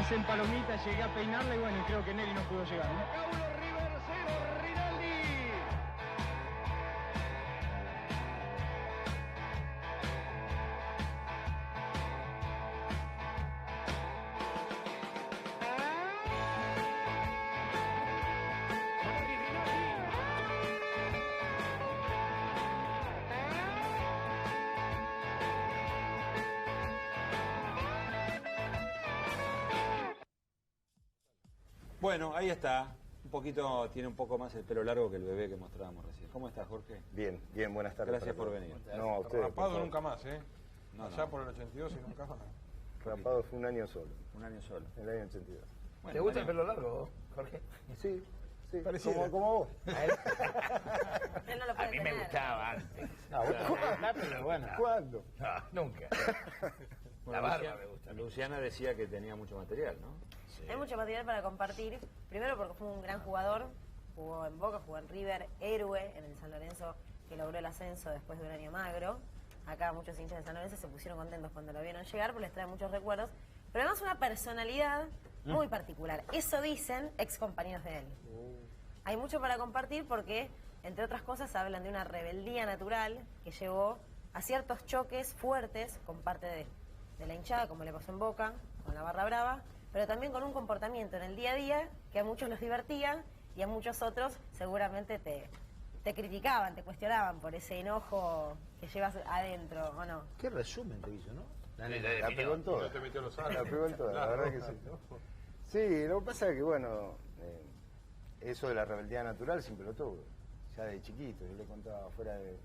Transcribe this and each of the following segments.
hice en palomita, llegué a peinarla y bueno, creo que Neri no pudo llegar, ¿no? Paulo River 0, Rinaldi. Bueno, ahí está. Un poquito, tiene un poco más el pelo largo que el bebé que mostrábamos recién. ¿Cómo estás, Jorge? Bien, bien, buenas tardes. Gracias por venir. No, a ustedes. Rapado nunca más, ¿eh? No, Allá no. por el 82 y nunca más. Rapado fue un año solo, Un año solo. en el año 82. Bueno, ¿Te gusta el bueno. pelo largo, Jorge? Sí, sí, Pareciera. como vos. Él no lo puede A mí me tener. gustaba antes. Ah, bueno, bueno. ¿Cuándo? No, nunca. Bueno, La barba Luciana- me gusta. Luciana decía que tenía mucho material, ¿no? Hay mucho material para compartir. Primero porque fue un gran jugador. Jugó en Boca, jugó en River, héroe en el San Lorenzo que logró el ascenso después de un año magro. Acá muchos hinchas de San Lorenzo se pusieron contentos cuando lo vieron llegar porque les trae muchos recuerdos. Pero además una personalidad muy particular. Eso dicen ex compañeros de él. Hay mucho para compartir porque, entre otras cosas, hablan de una rebeldía natural que llevó a ciertos choques fuertes con parte de la hinchada, como le pasó en Boca, con la barra brava, pero también con un comportamiento en el día a día que a muchos los divertía y a muchos otros seguramente te criticaban, te cuestionaban por ese enojo que llevas adentro, ¿o no? Qué resumen te hizo, ¿no? La pegó en todo. No te metió los La años. pegó en todo, la verdad que sí. Sí, lo que pasa es que, bueno, eso de la rebeldía natural siempre lo tuve. Ya de chiquito, yo le contaba fuera de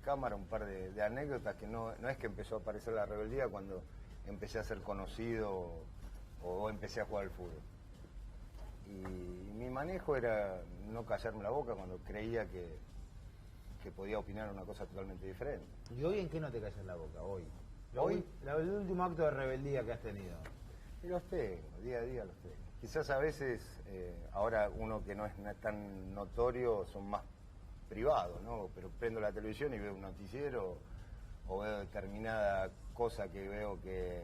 cámara un par de anécdotas que no es que empezó a aparecer la rebeldía cuando empecé a ser conocido o empecé a jugar al fútbol. Y mi manejo era no callarme la boca cuando creía que podía opinar una cosa totalmente diferente. ¿Y hoy en qué no te callas la boca? Hoy. Hoy- El último acto de rebeldía que has tenido. Y los tengo, día a día los tengo. Quizás a veces, ahora uno que no es tan notorio, son más privados, ¿no? Pero prendo la televisión y veo un noticiero o veo determinada cosa que veo que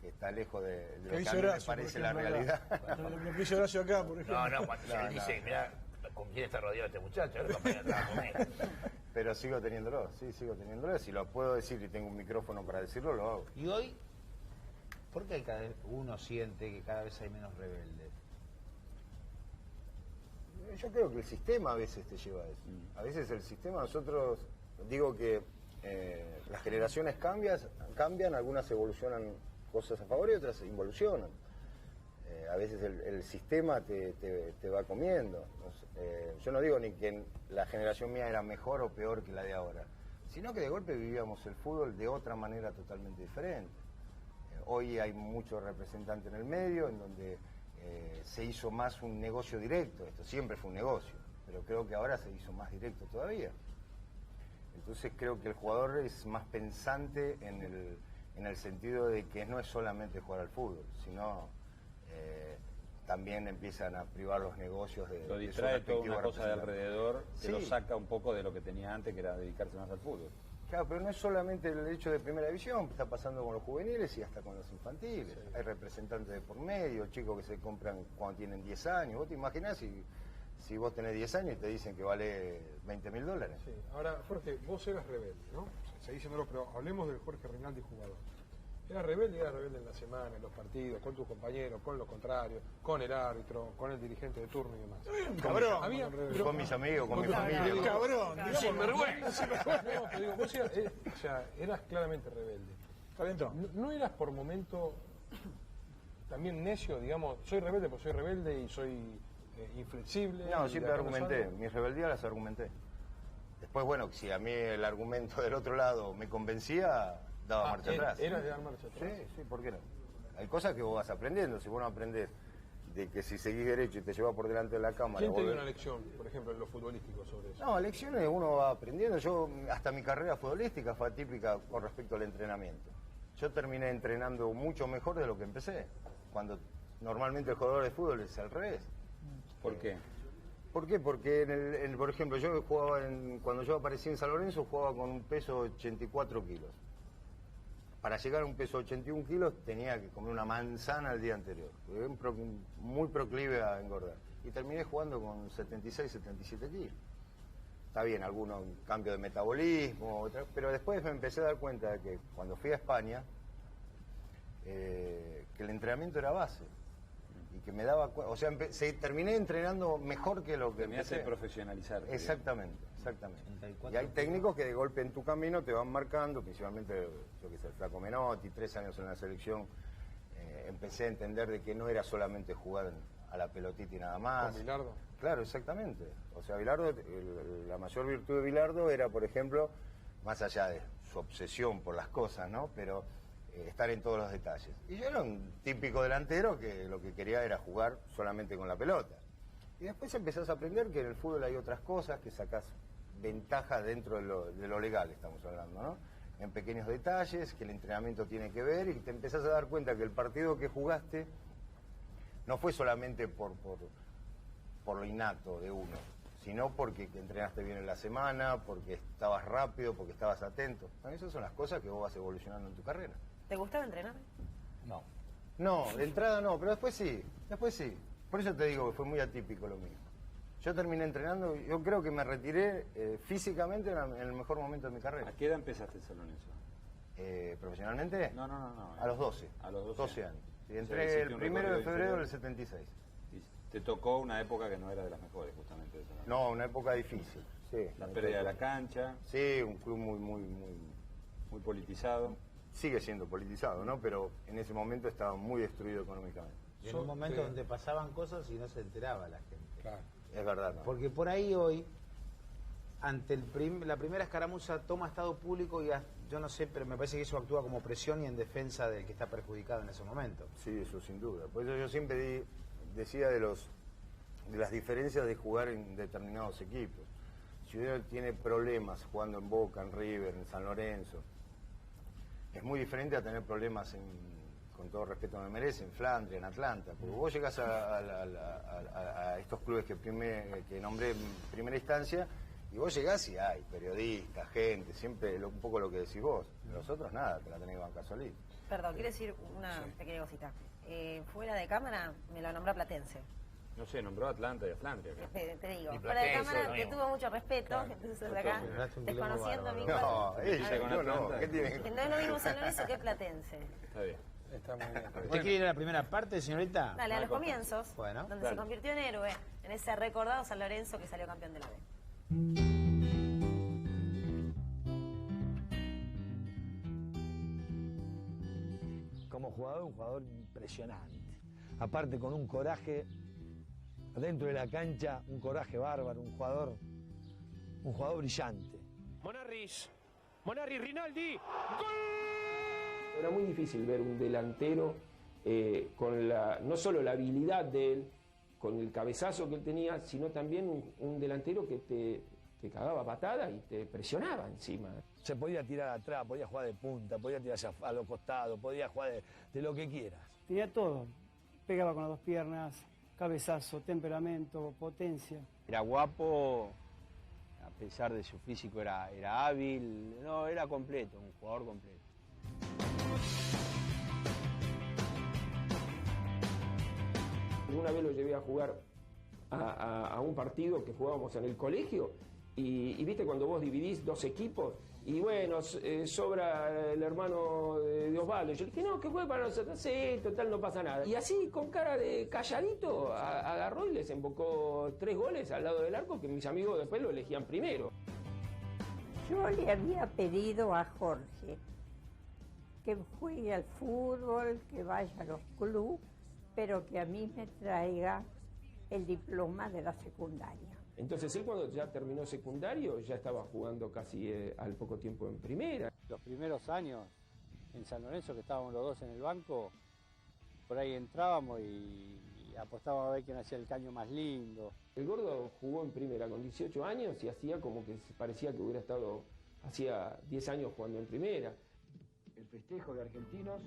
está lejos de lo que a mí me parece la realidad. Lo que hizo Horacio acá, por ejemplo. No, cuando se le dice, mirá, ¿con quién está rodeado este muchacho? Ahora compañero estaba con él. Pero sigo teniéndolo, sí, sigo teniéndolo. Si lo puedo decir y tengo un micrófono para decirlo, lo hago. Y hoy, ¿por qué uno siente que cada vez hay menos rebeldes? Yo creo que el sistema a veces te lleva a eso. A veces el sistema, nosotros, digo que las generaciones cambian, algunas evolucionan cosas a favor y otras involucionan. A veces el sistema te va comiendo. Yo no digo ni que la generación mía era mejor o peor que la de ahora, sino que de golpe vivíamos el fútbol de otra manera totalmente diferente. Hoy hay muchos representantes en el medio, en donde se hizo más un negocio directo. Esto siempre fue un negocio, pero creo que ahora se hizo más directo todavía. Entonces creo que el jugador es más pensante en el sentido de que no es solamente jugar al fútbol, sino también empiezan a privar los negocios de Lo su distrae toda respectivo una cosa de representante. alrededor que Sí. lo saca un poco de lo que tenía antes, que era dedicarse más al fútbol. Claro, pero no es solamente el hecho de primera división, está pasando con los juveniles y hasta con los infantiles. Hay representantes de por medio, chicos que se compran cuando tienen 10 años. ¿Vos te imaginás si vos tenés 10 años y te dicen que vale $20.000? Sí. Ahora, Jorge, vos eras rebelde, ¿no? Seguís diciéndolo, pero hablemos del Jorge Rinaldi jugador. Eras rebelde en la semana, en los partidos, con tus compañeros, con los contrarios, con el árbitro, con el dirigente de turno y demás. Cabrón. Había, Con mis amigos, con mi tu familia. Cabrón, Sinvergüenza. No, pero digo, vos eras claramente rebelde. ¿Calentó? ¿No eras por momento también necio, digamos, soy rebelde porque soy rebelde y soy inflexible? No, y siempre de acá no argumenté, salgo? mis rebeldías las argumenté. Después, bueno, si a mí el argumento del otro lado me convencía, daba marcha atrás. ¿Eras de dar marcha atrás? Sí, ¿por qué no? Hay cosas que vos vas aprendiendo, si vos no aprendés de que si seguís derecho y te llevas por delante de la cámara... ¿Quién te dio vos- una lección, por ejemplo, en lo futbolístico sobre eso? No, lecciones uno va aprendiendo. Yo, hasta mi carrera futbolística fue atípica con respecto al entrenamiento. Yo terminé entrenando mucho mejor de lo que empecé, cuando normalmente el jugador de fútbol es al revés. ¿Por qué? ¿Por qué? Porque, por ejemplo, yo jugaba cuando yo aparecí en San Lorenzo, jugaba con un peso de 84 kilos. para llegar a un peso de 81 kilos tenía que comer una manzana el día anterior. Muy proclive a engordar. Y terminé jugando con 76, 77 kilos. Está bien, algunos cambios de metabolismo, pero después me empecé a dar cuenta de que cuando fui a España, que el entrenamiento era base. Y que me daba cuenta, o sea, terminé entrenando mejor que lo que me hace profesionalizar. Exactamente. Y hay técnicos que de golpe en tu camino te van marcando, principalmente, yo que sé, el Flaco Menotti, 3 años en la selección, empecé a entender de que no era solamente jugar a la pelotita y nada más. ¿Con Bilardo? Claro, exactamente. O sea, Bilardo, la mayor virtud de Bilardo era, por ejemplo, más allá de su obsesión por las cosas, ¿no? Pero estar en todos los detalles. Y yo era un típico delantero que lo que quería era jugar solamente con la pelota. Y después empezás a aprender que en el fútbol hay otras cosas, que sacás ventaja dentro de lo legal, estamos hablando, ¿no? En pequeños detalles, que el entrenamiento tiene que ver, y te empezás a dar cuenta que el partido que jugaste no fue solamente por lo innato de uno, sino porque entrenaste bien en la semana, porque estabas rápido, porque estabas atento. Esas son las cosas que vos vas evolucionando en tu carrera. ¿Te gustaba entrenar? No. No, de entrada no, pero después sí. Por eso te digo que fue muy atípico lo mío. Yo terminé entrenando, yo creo que me retiré físicamente en el mejor momento de mi carrera. ¿A qué edad empezaste en San Lorenzo? ¿Profesionalmente? No. A los 12. A los 12 años. Y O entré sea, el 1 de febrero del 76. Y te tocó una época que no era de las mejores, justamente. De San Lorenzo. No, una época difícil. Sí, La pérdida de la cancha, Sí, un club muy muy politizado. sigue siendo politizado, ¿no? Pero en ese momento estaba muy destruido económicamente. Y en un momento donde pasaban cosas y no se enteraba la gente. Claro. Es verdad, ¿no? Porque por ahí hoy, ante la primera escaramuza, toma estado público y yo no sé, pero me parece que eso actúa como presión y en defensa del que está perjudicado en ese momento. Sí, eso sin duda. Por eso yo siempre decía de las diferencias de jugar en determinados equipos. Si uno tiene problemas jugando en Boca, en River, en San Lorenzo, es muy diferente a tener problemas con todo respeto me merece, en Flandria, en Atlanta. Porque vos llegás a estos clubes que nombré en primera instancia, y vos llegás y hay periodistas, gente, siempre un poco lo que decís vos. Los otros nada, te la tenés que bancar solito. Perdón, quiero decir una pequeña cosita. Fuera de cámara me la nombró Platense. No sé, nombró a Atlanta y a Flandria. acá. Te digo, Y fuera de Platense, cámara lo te mismo. tuvo mucho respeto, entonces acá, Generaste un desconociendo a mi quilombo No, ella, con yo no. Atlanta. ¿Qué tiene? Que no es lo mismo San Lorenzo que Platense. Está bien. Está muy bien. ¿Usted quiere ir a la primera parte, señorita? Dale, a los comienzos, Bueno, donde dale. se convirtió en héroe, en ese recordado San Lorenzo que salió campeón de la B. Como jugador, un jugador impresionante. Aparte con un coraje dentro de la cancha, un coraje bárbaro, un jugador brillante. Monarri, Rinaldi. Era muy difícil ver un delantero con no solo la habilidad de él, con el cabezazo que él tenía, sino también un delantero que te cagaba patada y te presionaba encima. Se podía tirar atrás, podía jugar de punta, podía tirar a los costados, podía jugar de lo que quieras. Tenía todo. Pegaba con las dos piernas, cabezazo, temperamento, potencia. Era guapo, a pesar de su físico era hábil, no, era completo, un jugador completo. Una vez lo llevé a jugar a un partido que jugábamos en el colegio y viste cuando vos dividís dos equipos y bueno, sobra el hermano de Osvaldo. Yo le dije, no, que juegue para nosotros, sí, total, no pasa nada. Y así, con cara de calladito, agarró y les embocó 3 goles al lado del arco que mis amigos después lo elegían primero. Yo le había pedido a Jorge que juegue al fútbol, que vaya a los clubes, pero que a mí me traiga el diploma de la secundaria. Entonces él cuando ya terminó secundario ya estaba jugando casi al poco tiempo en primera. Los primeros años en San Lorenzo, que estábamos los dos en el banco, por ahí entrábamos y apostábamos a ver quién hacía el caño más lindo. El Gordo jugó en primera con 18 años y hacía como que parecía que hubiera estado hacía 10 años jugando en primera. El festejo de argentinos,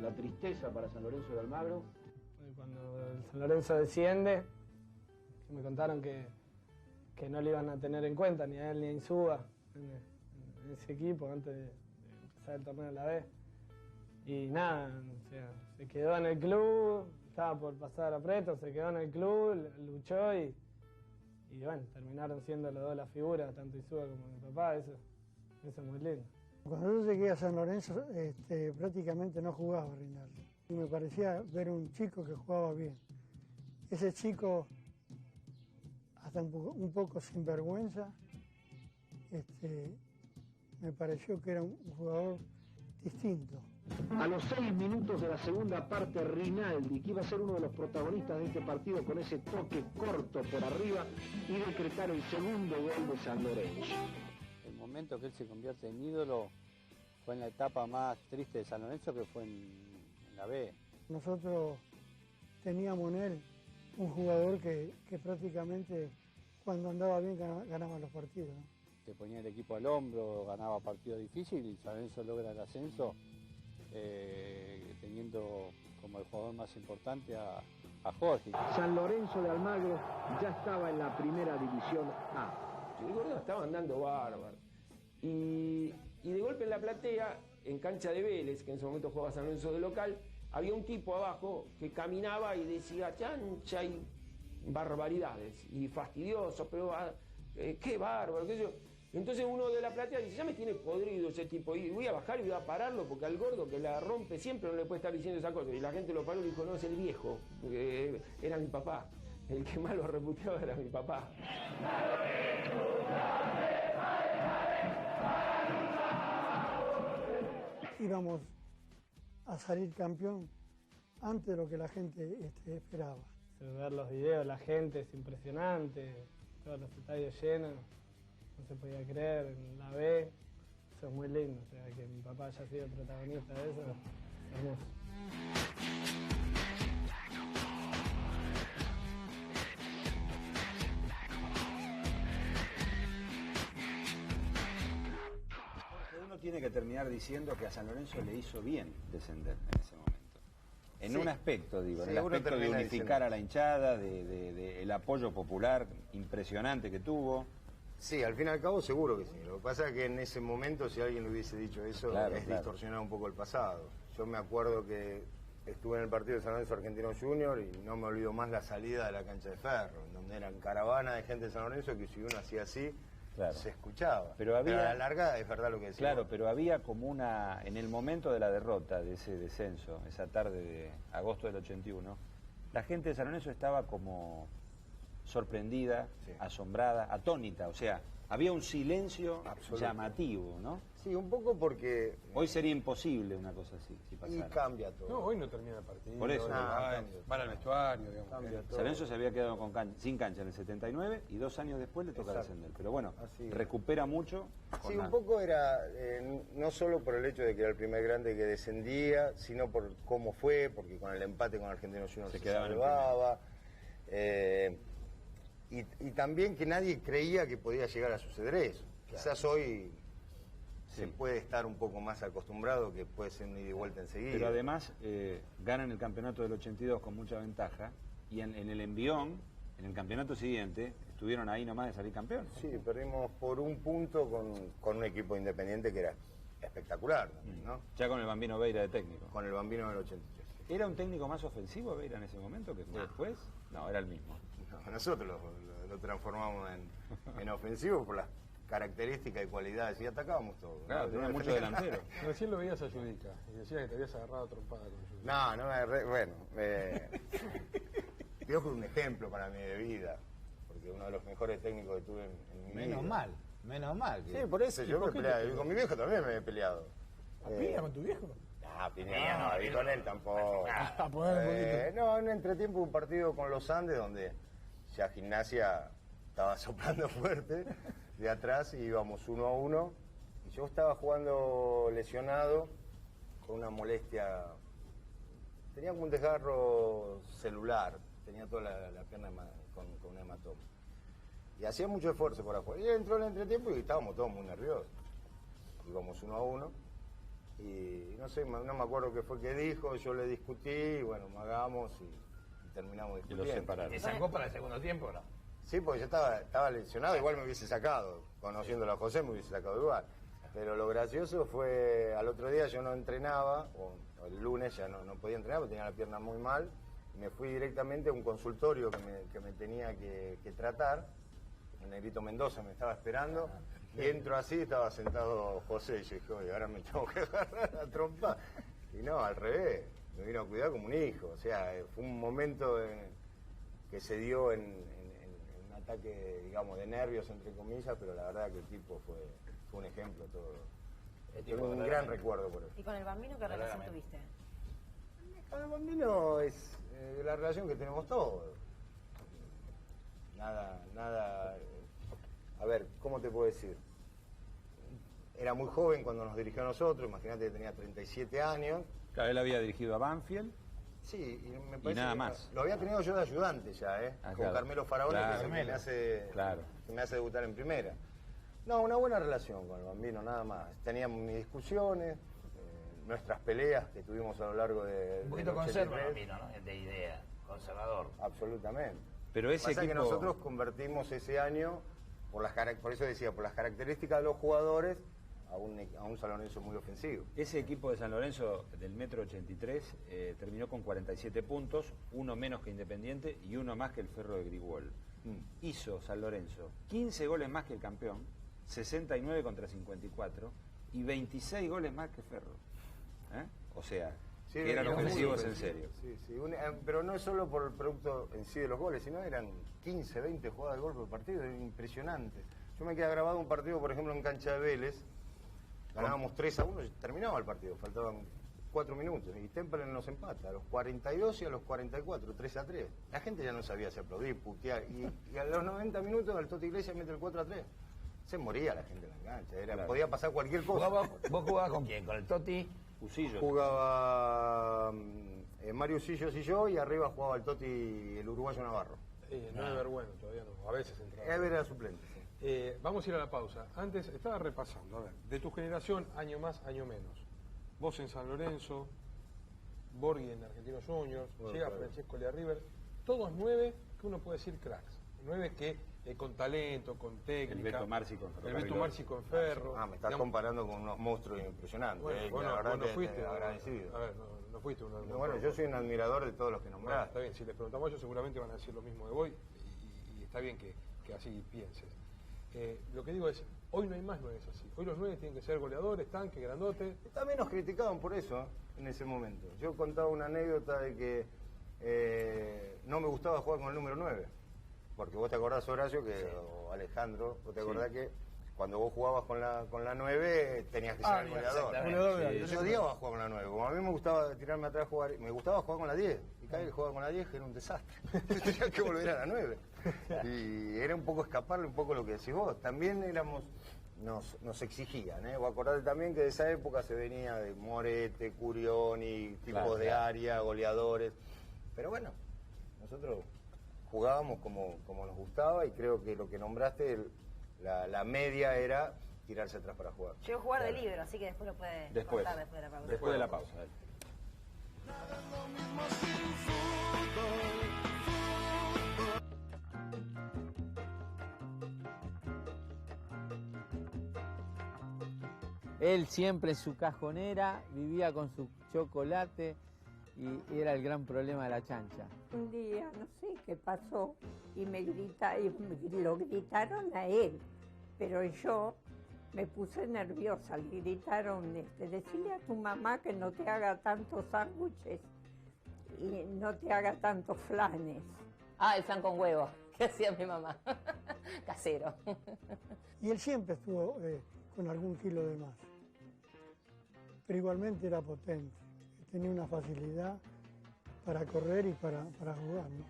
la tristeza para San Lorenzo de Almagro. Cuando el San Lorenzo desciende, me contaron que no le iban a tener en cuenta ni a él ni a Insúa en ese equipo antes de empezar el torneo en la B. Y nada, o sea, se quedó en el club, estaba por pasar a Preto, se quedó en el club, luchó y bueno, terminaron siendo los dos las figuras, tanto Insúa como mi papá, eso es muy lindo. Cuando yo llegué a San Lorenzo, prácticamente no jugaba Rinaldi. Y me parecía ver un chico que jugaba bien. Ese chico, hasta un poco sinvergüenza, me pareció que era un jugador distinto. A los 6 minutos de la segunda parte, Rinaldi, que iba a ser uno de los protagonistas de este partido con ese toque corto por arriba y decretar el segundo gol de San Lorenzo. El momento que él se convierte en ídolo fue en la etapa más triste de San Lorenzo, que fue en la B. Nosotros teníamos en él un jugador que prácticamente cuando andaba bien ganaba los partidos, ¿no? Se ponía el equipo al hombro, ganaba partidos difíciles y San Lorenzo logra el ascenso teniendo como el jugador más importante a Jorge. San Lorenzo de Almagro ya estaba en la primera división A. El gordo estaba andando bárbaro. Y de golpe en la platea, en cancha de Vélez, que en ese momento jugaba San Lorenzo de local, había un tipo abajo que caminaba y decía, chancha y barbaridades, y fastidioso, pero qué bárbaro, qué sé yo. Entonces uno de la platea dice, ya me tiene podrido ese tipo, y voy a bajar y voy a pararlo, porque al gordo que la rompe siempre no le puede estar diciendo esa cosa. Y la gente lo paró y dijo, no, es el viejo, porque era mi papá. El que más lo reputeaba era mi papá. Íbamos a salir campeón antes de lo que la gente esperaba. Ver los videos, la gente es impresionante, todos los estadios llenos, no se podía creer, en la B, eso es muy lindo, o sea, que mi papá haya sido protagonista de eso, es hermoso. Uno tiene que terminar diciendo que a San Lorenzo le hizo bien descender en ese momento. En un aspecto, digo, en el aspecto de unificar a la hinchada, de el apoyo popular impresionante que tuvo. Sí, al fin y al cabo seguro que sí. Lo que pasa es que en ese momento, si alguien le hubiese dicho eso, distorsionar un poco el pasado. Yo me acuerdo que estuve en el partido de San Lorenzo Argentino Junior y no me olvido más la salida de la cancha de Ferro, donde eran caravanas de gente de San Lorenzo que si uno hacía así, se escuchaba. Pero a la larga es verdad lo que decía. Claro, pero había como una, en el momento de la derrota de ese descenso, esa tarde de agosto del 81, la gente de San Lorenzo estaba como sorprendida, asombrada, atónita, o sea, había un silencio llamativo, ¿no? Sí, un poco porque... Hoy sería imposible una cosa así, si pasara. Y cambia todo. No, hoy no termina el partido. Por eso. Van al vestuario, digamos. San Lorenzo se había quedado sin cancha en el 79 y 2 años después le toca descender. Pero bueno, recupera mucho. Sí, un poco era, no solo por el hecho de que era el primer grande que descendía, sino por cómo fue, porque con el empate con Argentino Junior se salvaba. Y también que nadie creía que podía llegar a suceder eso. Quizás hoy se puede estar un poco más acostumbrado, que puede ser un ida y vuelta enseguida. Pero además ganan el campeonato del 82 con mucha ventaja y en el envión, en el campeonato siguiente, estuvieron ahí nomás de salir campeones. Sí, perdimos por un punto con un equipo independiente que era espectacular, ¿no? Ya con el Bambino Veira de técnico. Con el Bambino del 83. ¿Era un técnico más ofensivo Veira en ese momento que fue después? No, era el mismo. Nosotros lo transformamos en ofensivo por las características y cualidades y atacábamos todo. Claro, tenía mucho delantero. Recién lo veías a Judica y decía que te habías agarrado trompada con Judica. Bueno, creo que es un ejemplo para mí de vida, porque uno de los mejores técnicos que tuve en mi vida. Menos mal. Sí, por eso yo me peleaba. Con mi viejo también me he peleado. ¿A Piña con tu viejo? Piña no, y con él tampoco. No, en entretiempo un partido con los Andes donde ya Gimnasia estaba soplando fuerte de atrás y íbamos 1-1 y yo estaba jugando lesionado con una molestia, tenía como un desgarro celular, tenía toda la pierna con un hematoma y hacía mucho esfuerzo por afuera y entró el entretiempo y estábamos todos muy nerviosos, íbamos 1-1 y no sé, no me acuerdo qué fue que dijo, yo le discutí y bueno, hagamos y terminamos discutiendo. Y los separaron. ¿Te sacó para el segundo tiempo, no? Sí, porque yo estaba lesionado, igual me hubiese sacado. Conociéndolo a José me hubiese sacado igual. Pero lo gracioso fue, al otro día yo no entrenaba, o el lunes ya no podía entrenar porque tenía la pierna muy mal. Me fui directamente a un consultorio que me tenía que tratar. El Negrito Mendoza me estaba esperando. Y entro así, estaba sentado José. Y yo dije, oye, ahora me tengo que agarrar la trompa. Y no, al revés. Me vino a cuidar como un hijo. O sea, fue un momento que se dio en un ataque, digamos, de nervios, entre comillas, pero la verdad que el tipo fue un ejemplo todo. Tengo un gran recuerdo por eso. ¿Y con el Bambino qué relación tuviste? Con el Bambino es la relación que tenemos todos. Nada. A ver, ¿cómo te puedo decir? Era muy joven cuando nos dirigió a nosotros, imagínate que tenía 37 años. Claro, él había dirigido a Banfield. Sí, y me parece y nada que más. Lo había tenido yo de ayudante ya, con claro. Carmelo Faraone, Claro. que es el que me hace debutar en primera. No, una buena relación con el Bambino, nada más. Teníamos mis discusiones, nuestras peleas que tuvimos a lo largo de... Un poquito conserva el Bambino, ¿no? De idea, conservador. Absolutamente. Pero ese Pasa equipo... que nosotros convertimos ese año, por eso decía, por las características de los jugadores, a un San Lorenzo muy ofensivo. Ese equipo de San Lorenzo del metro 83 terminó con 47 puntos, uno menos que Independiente y uno más que el Ferro de Grigol. Hizo San Lorenzo 15 goles más que el campeón, 69 contra 54 y 26 goles más que Ferro. O sea, Sí, que eran ofensivos en serio. Sí, pero no es solo por el producto en sí de los goles, sino eran 15, 20 jugadas de gol por partido, era impresionante. Yo me quedé grabado un partido, por ejemplo, en cancha de Vélez, ganábamos 3-1 y terminaba el partido, faltaban 4 minutos y Temperley nos empata a los 42 y a los 44, 3-3. La gente ya no sabía si aplaudir, putear y a los 90 minutos el Toti Iglesias mete el 4-3. Se moría la gente en la cancha, Claro. Podía pasar cualquier cosa. ¿Vos jugabas con quién? ¿Con el Toti? Usillo. Jugaba Mario Usillos y yo, y arriba jugaba el Toti, el uruguayo Navarro. No es bueno, todavía no. A veces entraba. Ever era suplente. Sí. Vamos a ir a la pausa. Antes estaba repasando, a ver, de tu generación, año más, año menos. Vos en San Lorenzo, Borghi en Argentinos Juniors, llega Francesco Lea River, todos 9 que uno puede decir cracks. 9 que con talento, con técnica. El Beto Marci con Ferro. El Beto Marci con Ferro. Me estás comparando con unos monstruos impresionantes. Bueno, la verdad no fuiste agradecido. A ver, no fuiste uno. Bueno, yo soy un admirador de todos los que nombraste. Está bien, si les preguntamos a ellos seguramente van a decir lo mismo de vos y está bien que así pienses. Lo que digo es, hoy no hay más 9 así. Hoy los 9 tienen que ser goleadores, tanques, grandotes. También nos criticaban por eso en ese momento. Yo contaba una anécdota de que no me gustaba jugar con el número 9. Porque vos te acordás, Horacio, o Alejandro, vos te acordás que cuando vos jugabas con la 9 tenías que ser el goleador. Yo odiaba jugar con la 9. Como a mí me gustaba tirarme atrás a jugar, me gustaba jugar con la 10. Y cada vez que jugaba con la 10 era un desastre. Tenía que volver a la 9. Y era un poco escaparle un poco lo que decís vos. También nos exigían, Vos acordate también que de esa época se venía de Morete, Curioni, tipos de área, goleadores. Pero bueno, nosotros jugábamos como nos gustaba y creo que lo que nombraste, la media era tirarse atrás para jugar. Llegó a jugar de libro, así que después lo puede contar después de la pausa. Después de la pausa. Él siempre en su cajonera, vivía con su chocolate y era el gran problema de la chancha. Un día, no sé qué pasó, y lo gritaron a él, pero yo me puse nerviosa. Le gritaron, decile a tu mamá que no te haga tantos sándwiches y no te haga tantos flanes. Ah, el flan con huevo, que hacía mi mamá, casero. Y él siempre estuvo con algún kilo de más, pero igualmente era potente, tenía una facilidad para correr y para jugar, ¿no?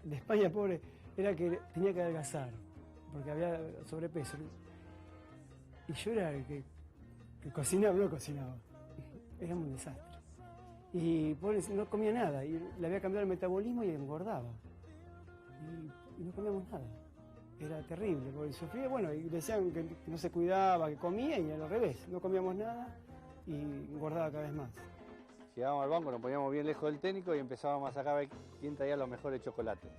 De España, pobre, era que tenía que adelgazar, porque había sobrepeso. Y yo era el que cocinaba, no cocinaba. Era un desastre. Y pobre, no comía nada, y le había cambiado el metabolismo y engordaba. Y no comíamos nada. Era terrible, porque sufría, bueno, y decían que no se cuidaba, que comía, y al revés, no comíamos nada y engordaba cada vez más. Llegábamos al banco, nos poníamos bien lejos del técnico y empezábamos a sacar a ver quién traía los mejores chocolates.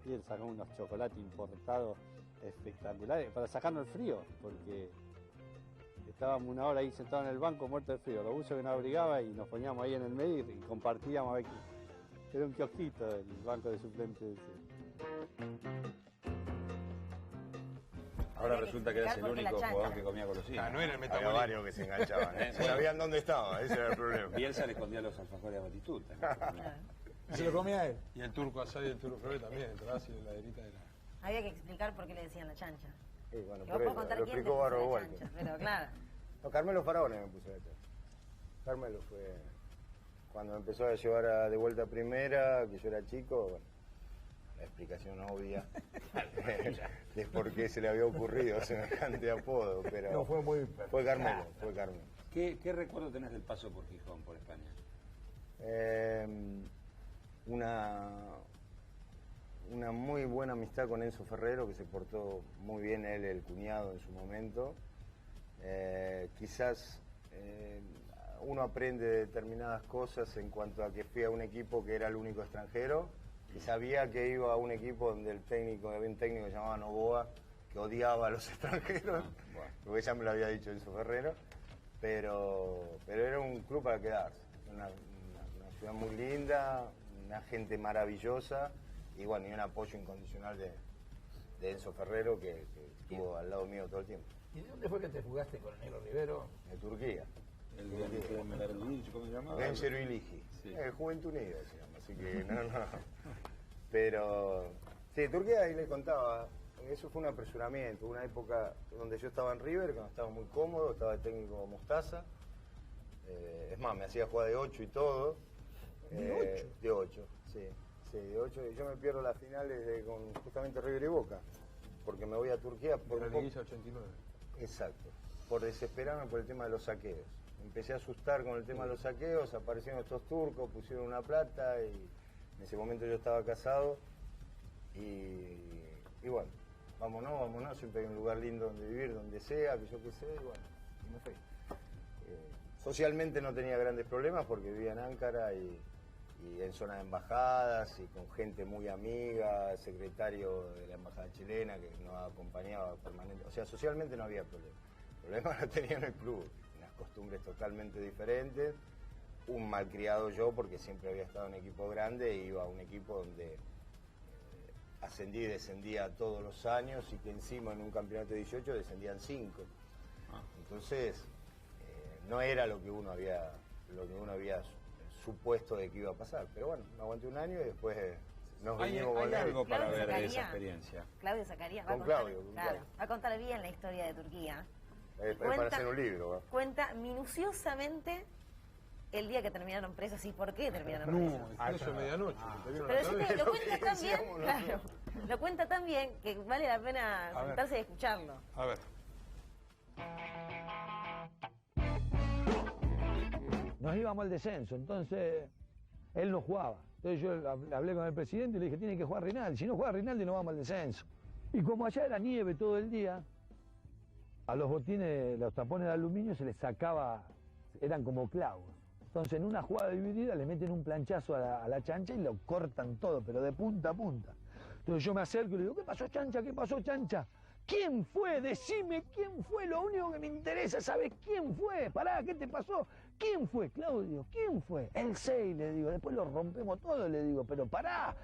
Y él sacó unos chocolates importados espectaculares para sacarnos el frío, porque estábamos una hora ahí sentados en el banco, muertos de frío. Los buzos que nos abrigaba y nos poníamos ahí en el medio y compartíamos. A ver era un kiosquito el banco de suplentes. Ahora resulta que eres el único jugador que comía golosinas. No era el Había metabolismo. varios que se enganchaban, ¿eh? Sabían dónde estaba, ese era el problema. Bielsa le escondía los alfajores a Batistuta. ¿Se lo comía él? Y el turco Asad y el turco Flores también, entrabas y la heladerita era... Había que explicar por qué le decían la chancha. Sí, bueno, Que por vos podés eso, contar lo quién te explicó puso Barro la Walker. chancha, pero claro. No, Carmelo Faraone me puso la chancha. Carmelo fue cuando me empezó a llevar de vuelta a primera, que yo era chico, bueno, la explicación obvia de por qué se le había ocurrido semejante apodo, pero No, fue Carmelo, fue Carmelo. ¿Qué recuerdo tenés del paso por Gijón, por España? Una muy buena amistad con Enzo Ferrero, que se portó muy bien él, el cuñado en su momento. Quizás uno aprende determinadas cosas en cuanto a que fui a un equipo que era el único extranjero y sabía que iba a un equipo donde había un técnico que se llamaba Novoa, que odiaba a los extranjeros, porque ya me lo había dicho Enzo Ferrero, pero era un club para quedarse, una ciudad muy linda, una gente maravillosa y bueno, y un apoyo incondicional de Enzo Ferrero que estuvo al lado mío todo el tiempo. ¿Y de dónde fue que te fugaste con el Negro Rivero? De Turquía. El de ¿cómo se llamaba? Vencer Iligi. Sí. Juventud Unida se llama, así que no. Pero, sí, Turquía ahí le contaba, eso fue un apresuramiento, una época donde yo estaba en River, cuando estaba muy cómodo, estaba de técnico Mostaza. Es más, me hacía jugar de 8 y todo. ¿De 8? De 8, sí, de 8. Y yo me pierdo las finales con justamente River y Boca, porque me voy a Turquía por La un poco. liguilla 89. Exacto, por desesperarme por el tema de los saqueos. Empecé a asustar con el tema de los saqueos, aparecieron estos turcos, pusieron una plata y en ese momento yo estaba casado y bueno, vámonos, siempre hay un lugar lindo donde vivir, donde sea, que yo qué sé, y bueno, y me fui. Socialmente no tenía grandes problemas porque vivía en Ankara y en zona de embajadas y con gente muy amiga, secretario de la embajada chilena que nos acompañaba permanentemente. O sea, socialmente no había problema. El problema lo tenía en el club, unas costumbres totalmente diferentes, un malcriado yo porque siempre había estado en equipo grande e iba a un equipo donde ascendí y descendía todos los años y que encima en un campeonato de 18 descendían 5. Entonces, no era lo que uno había supuesto de que iba a pasar. Pero bueno, me aguanté un año y después nos vinimos Hay con algo para Claudio ver de esa Zacarías. experiencia. Claudio Zacarías Con Claudio, va a contar bien la historia de Turquía. Es para hacer un libro. ¿Va? Cuenta minuciosamente el día que terminaron presos y por qué terminaron presos. Eso es medianoche. te vieron Pero la sí que tabla. lo cuenta tan bien, claro, lo cuenta tan bien que vale la pena A ver. sentarse y escucharlo. A ver. Nos íbamos al descenso, entonces él no jugaba. Entonces yo hablé con el presidente y le dije, tiene que jugar Rinaldi. Si no juega Rinaldi no vamos al descenso. Y como allá era nieve todo el día, a los botines, los tapones de aluminio se les sacaba, eran como clavos. Entonces en una jugada dividida le meten un planchazo a la chancha y lo cortan todo, pero de punta a punta. Entonces yo me acerco y le digo, ¿qué pasó, chancha? ¿Qué pasó, chancha? ¿Quién fue? Decime quién fue. Lo único que me interesa es saber quién fue. Pará, ¿qué te pasó? ¿Quién fue, Claudio? ¿Quién fue? El 6, le digo. Después lo rompemos todo, le digo. Pero pará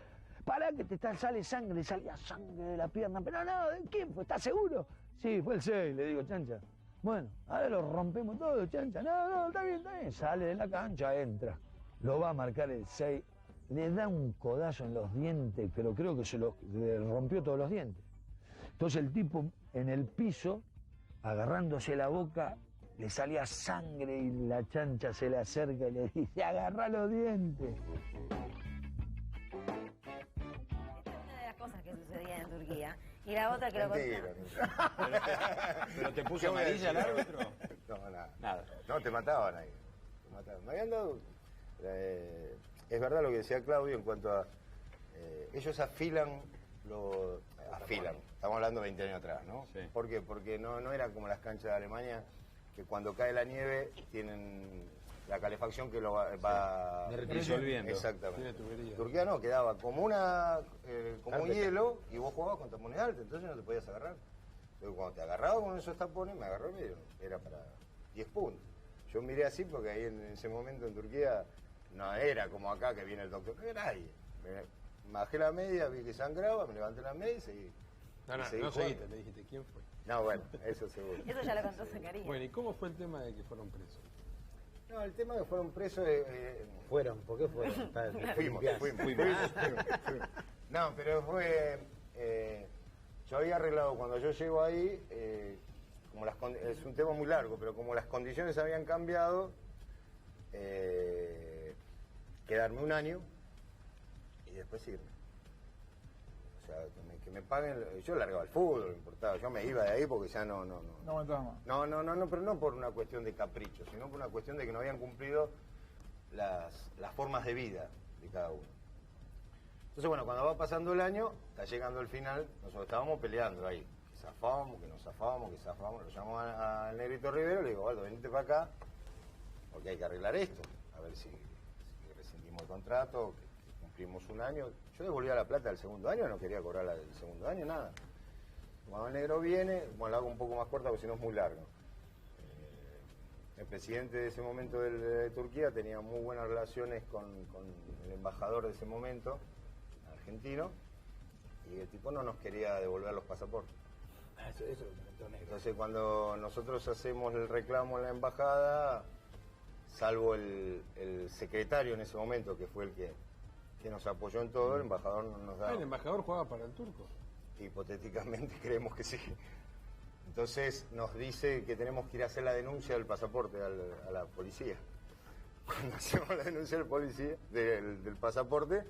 que sale sangre, salía sangre de la pierna. Pero no, ¿quién fue? ¿Estás seguro? Sí, fue el 6, le digo, chancha. Bueno, ahora lo rompemos todo, chancha. No, está bien. Sale de la cancha, entra. Lo va a marcar el 6. Le da un codazo en los dientes, pero creo que le rompió todos los dientes. Entonces el tipo en el piso, agarrándose la boca, le salía sangre y la chancha se le acerca y le dice, agarrá los dientes. Esta es una de las cosas que sucedía en Turquía. Y la otra que lo Mentira, contaba. ¿Pero te puso amarilla el árbitro? No, nada. No, te mataban ahí. Me habían dado... es verdad lo que decía Claudio en cuanto a... ellos afilan, estamos hablando 20 años atrás, ¿no? Sí. ¿Por qué? Porque no era como las canchas de Alemania, que cuando cae la nieve tienen la calefacción que lo va disolviendo. Exactamente. Tiene tubería. Turquía no, quedaba como un hielo y vos jugabas con tapones altos, entonces no te podías agarrar. Entonces cuando te agarraba con esos tapones, me agarró y era 10 puntos. Yo miré así porque ahí en ese momento en Turquía no era como acá que viene el doctor, no había nadie. Bajé la media, vi que sangraba, me levanté la media y seguí. No seguiste, le dijiste quién fue. No, bueno, eso seguro. Eso ya lo contó Zacarías. Bueno, ¿y cómo fue el tema de que fueron presos? No, el tema de que fueron presos... Fueron, ¿por qué fueron? Fuimos. No, pero fue... yo había arreglado, cuando yo llego ahí, es un tema muy largo, pero como las condiciones habían cambiado, quedarme un año y después irme. O sea, que me paguen, yo largaba el fútbol, no importaba, yo me iba de ahí porque ya no aguantaba más. No, pero no por una cuestión de capricho, sino por una cuestión de que no habían cumplido las formas de vida de cada uno. Entonces, bueno, cuando va pasando el año, está llegando el final, nosotros estábamos peleando ahí, que zafábamos, que no zafábamos, que zafábamos, lo llamamos al Negrito Rivero, le digo, Waldo, venite para acá, porque hay que arreglar esto, a ver si rescindimos el contrato, que cumplimos un año. Yo devolvía la plata del segundo año, no quería cobrar la del segundo año, nada. Cuando el negro viene, bueno, la hago un poco más corta porque si no es muy largo. El presidente de ese momento de Turquía tenía muy buenas relaciones con el embajador de ese momento, argentino, y el tipo no nos quería devolver los pasaportes. Eso lo comentó Negro. Entonces cuando nosotros hacemos el reclamo en la embajada, salvo el secretario en ese momento, que fue el que nos apoyó en todo, el embajador no nos da... ¿El embajador jugaba para el turco? Hipotéticamente creemos que sí. Entonces nos dice que tenemos que ir a hacer la denuncia del pasaporte a la policía. Cuando hacemos la denuncia del pasaporte,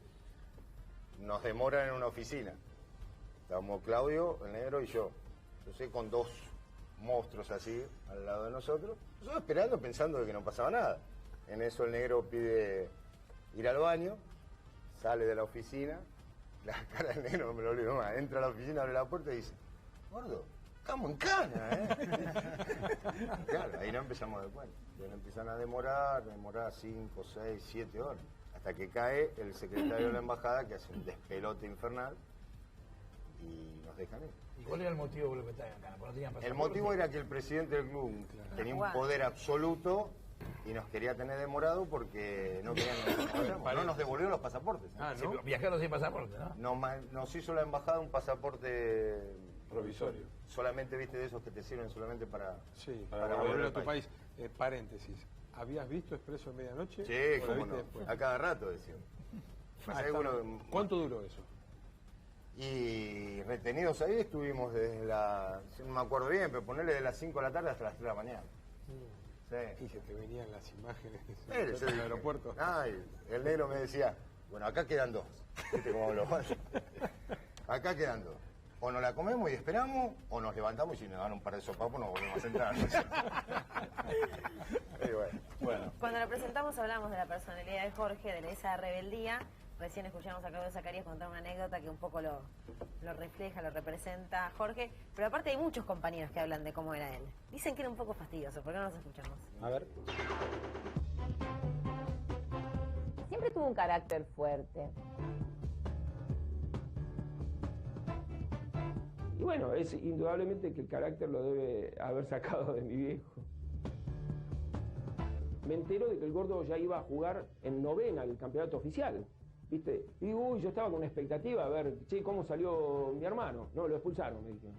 nos demoran en una oficina. Estábamos Claudio, el negro y yo. Entonces con dos monstruos así al lado de nosotros esperando, pensando de que no pasaba nada. En eso el negro pide ir al baño, sale de la oficina, la cara del negro no me lo olvido más, entra a la oficina, abre la puerta y dice, gordo, estamos en cana, ¿eh? Claro, ahí no empezamos de cuenta. Ya empiezan a demorar 5, 6, 7 horas, hasta que cae el secretario de la embajada que hace un despelote infernal y nos dejan ir. ¿Y cuál era el motivo por el que estaban en cana? ¿Porque no tenían pasaporte? El motivo era que el presidente del club tenía un poder absoluto y nos quería tener demorado porque no querían no nos devolvió los pasaportes. Ah, ¿no? Sí, viajaron sin pasaporte, ¿no? Nos hizo la embajada un pasaporte provisorio. Solamente, viste, de esos que te sirven solamente para volver a tu país. Paréntesis, ¿habías visto Expreso en Medianoche? Sí, cómo no. A cada rato decían. ¿Cuánto duró eso? Y retenidos ahí estuvimos desde no me acuerdo bien, pero ponerle de las 5 de la tarde hasta las 3 de la mañana. Sí. Y se te venían las imágenes del aeropuerto. El negro me decía, bueno, acá quedan dos. ¿Viste cómo lo acá quedan dos. O nos la comemos y esperamos, o nos levantamos y si nos dan un par de sopapos nos volvemos a sentar. Bueno. Cuando lo presentamos hablamos de la personalidad de Jorge, de esa rebeldía. Recién escuchamos a Claudio Zacarías contar una anécdota que un poco lo refleja, lo representa a Jorge. Pero aparte hay muchos compañeros que hablan de cómo era él. Dicen que era un poco fastidioso. ¿Por qué no nos escuchamos? A ver. Siempre tuvo un carácter fuerte. Y bueno, es indudablemente que el carácter lo debe haber sacado de mi viejo. Me entero de que el gordo ya iba a jugar en novena el campeonato oficial. ¿Viste? Y yo estaba con una expectativa, a ver, che, ¿cómo salió mi hermano? No, lo expulsaron, me dijeron.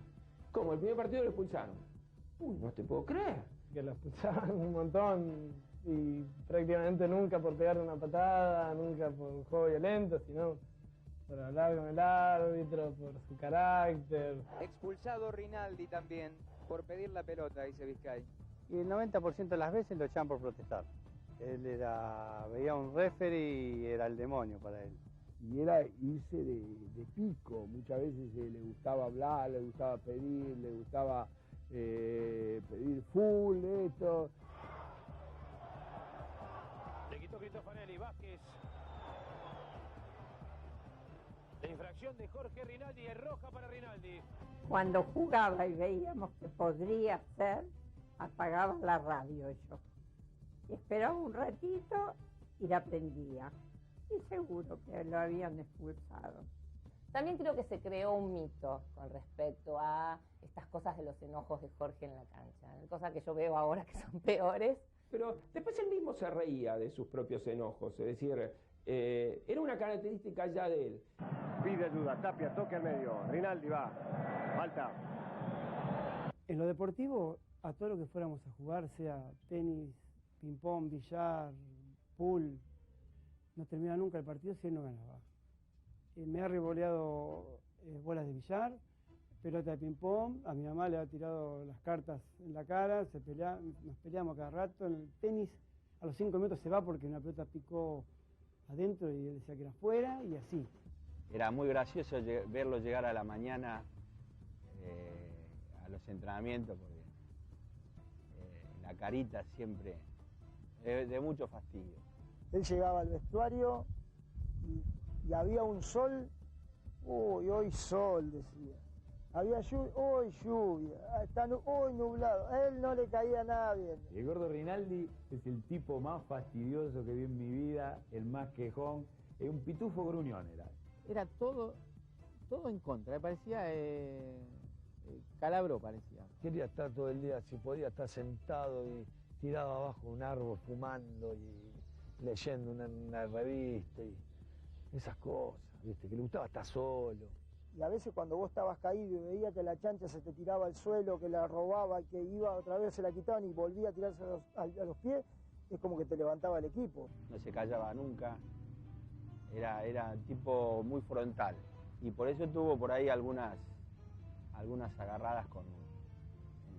¿Cómo? El primer partido lo expulsaron. No te puedo creer. Que lo expulsaban un montón y prácticamente nunca por pegarle una patada, nunca por un juego violento, sino por hablar con el árbitro, por su carácter. Expulsado Rinaldi también por pedir la pelota, dice Vizcay. Y el 90% de las veces lo echaban por protestar. Él veía un referee y era el demonio para él. Y era irse de pico, muchas veces le gustaba hablar, le gustaba pedir, le gustaba pedir full, esto. Le quitó Cristofanelli, Vázquez. La infracción de Jorge Rinaldi es roja para Rinaldi. Cuando jugaba y veíamos que podría ser, apagaba la radio yo. Y esperaba un ratito y la prendía. Y seguro que lo habían expulsado. También creo que se creó un mito con respecto a estas cosas de los enojos de Jorge en la cancha, cosas que yo veo ahora que son peores. Pero después él mismo se reía de sus propios enojos, es decir, era una característica ya de él. Pide ayuda, Tapia, toque al medio, Rinaldi va, falta. En lo deportivo, a todo lo que fuéramos a jugar, sea tenis, ping-pong, billar, pool, no termina nunca el partido si él no ganaba. Me ha revoleado bolas de billar, pelota de ping-pong, a mi mamá le ha tirado las cartas en la cara, nos peleamos cada rato. En el tenis, a los 5 minutos se va porque una pelota picó adentro y él decía que era afuera, y así. Era muy gracioso verlo llegar a la mañana a los entrenamientos, porque la carita siempre de mucho fastidio. Él llegaba al vestuario y había un sol, uy, hoy sol, decía. Había lluvia, hoy lluvia, hoy nublado, a él no le caía nada bien. El gordo Rinaldi es el tipo más fastidioso que vi en mi vida, el más quejón, es un pitufo gruñón era. Era todo en contra, me parecía Calabro, parecía. Quería estar todo el día, si podía estar sentado y tirado abajo de un árbol fumando y leyendo una revista y esas cosas, ¿viste? Que le gustaba estar solo. Y a veces cuando vos estabas caído y veías que la chancha se te tiraba al suelo, que la robaba, que iba otra vez, se la quitaban y volvía a tirarse a los pies, es como que te levantaba el equipo. No se callaba nunca, era un tipo muy frontal. Y por eso tuvo por ahí algunas agarradas